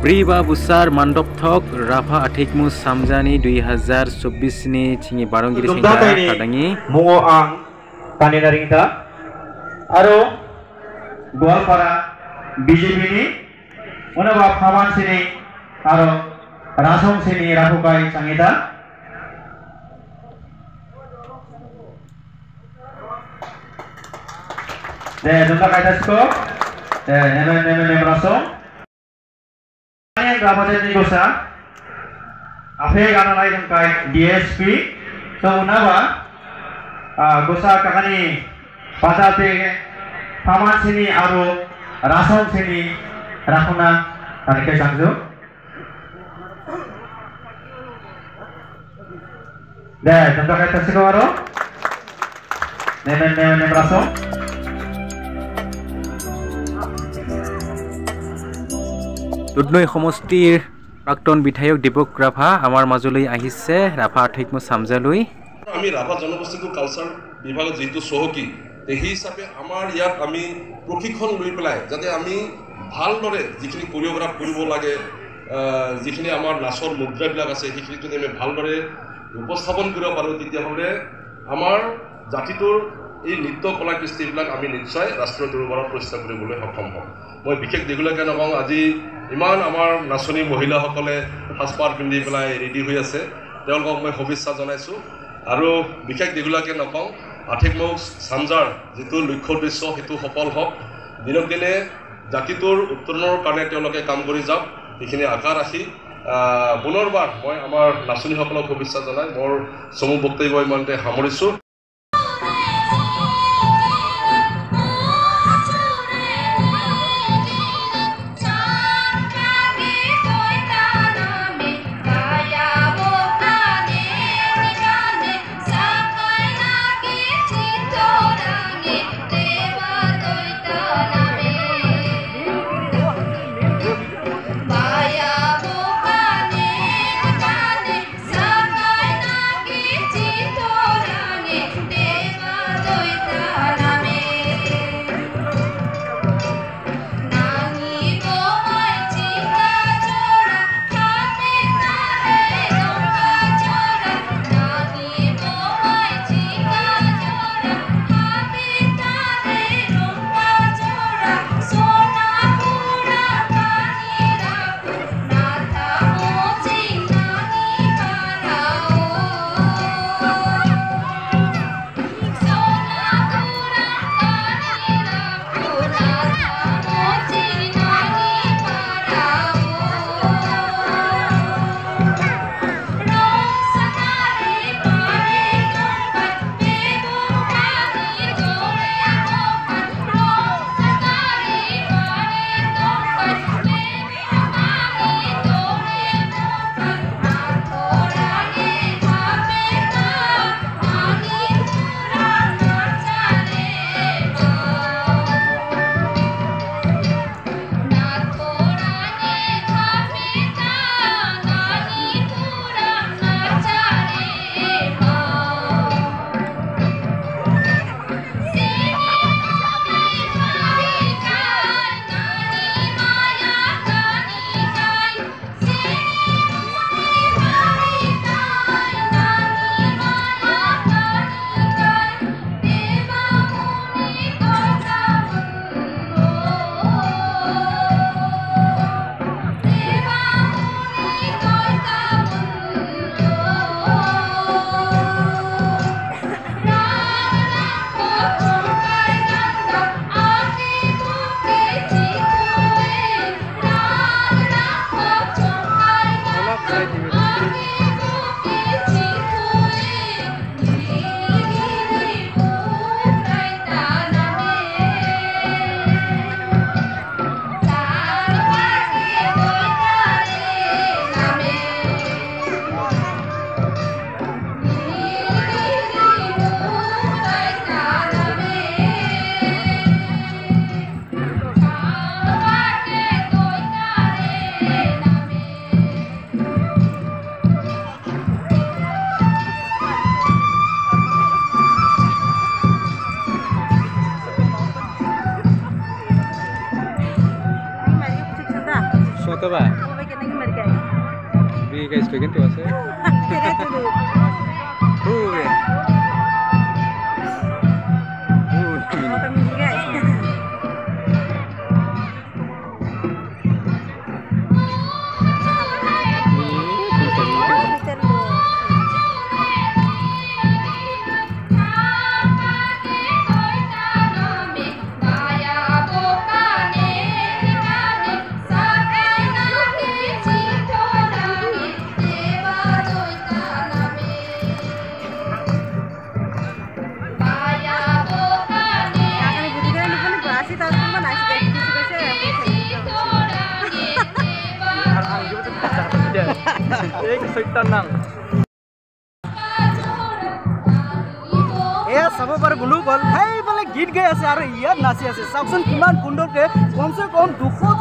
Briba busar mandop thok Rafa Athikmu Samjani 2024 ni chingi barongiri singga kadangi mungo ang kaninaring ta aro Goalpara BJP ni unaba Phaman sini aro Rasong sini Rahukai Sangita Tentang kaitan skor, nem Rasong. Yang Rapajan ni gosa, apa yang anak lain kai DSP, so unaba gosa kakani pasate Phaman sini aro Rasong sini Rahuna tarik sangju. Tentang kaitan skor, nem Rasong. Dudhnoi সমষ্টিৰ প্ৰাক্তন বিধায়ক দীপক ৰাভা আমাৰ মাজলৈ আহিছে ৰাভা আথিকমু সামজালৈ আমি Rabha জনগোষ্ঠীটো culture বিভাগত যেটো সহকি এই হিচাপে আমাৰ ইয়াত আমি প্ৰশিক্ষণ লৈ পেলাই যাতে আমি ভালদৰে যিখিনি কোৰিওগ্ৰাফ কৰিব লাগে যিখিনি আমাৰ নাচৰ মুদ্ৰাবিলাক আছে সেইখিনি আমি ভালদৰে উপস্থাপন কৰিব পাৰোঁ তেতিয়াহ'লে আমাৰ জাতিটোৰ এই নৃত্য কলা কৃষ্টিবিলাক আমি নিশ্চয় ৰাষ্ট্ৰীয় দৰবাৰত প্ৰতিষ্ঠা কৰিবলৈ সক্ষম হ'ম মই বিশেষ দেগুলাকে নকওঁ আজি ইমান আমাৰ নাচনী মহিলাসকলে সাজপাৰ পিন্ধি পেলাই ৰেডি হৈ আছে তেওঁলোকক মই শুভেচ্ছা জনাইছোঁ আৰু বিশেষ দেগুলাকে নকওঁ আথিকমু সামজাৰ যিটো লক্ষ্য উদ্দেশ্য সেইটো সফল হওক দিনক দিনে জাতিটোৰ উত্তৰণৰ কাৰণে তেওঁলোকে কাম কৰি যাওক সেইখিনি আশা ৰাখি পুনৰবাৰ মই আমাৰ নাচনীসকলক শুভেচ্ছা জনাই মোৰ চমু বক্তব্য ইমানতে সামৰিছোঁ Soto ba? কি গাইছিলো কিন্তু আছে চাব পাৰে গুলো গ'ল সেইফালে গীত গাই আছে আৰু ইয়াত নাচি আছে চাওকচোন কিমান সুন্দৰকৈ কমচে কম 200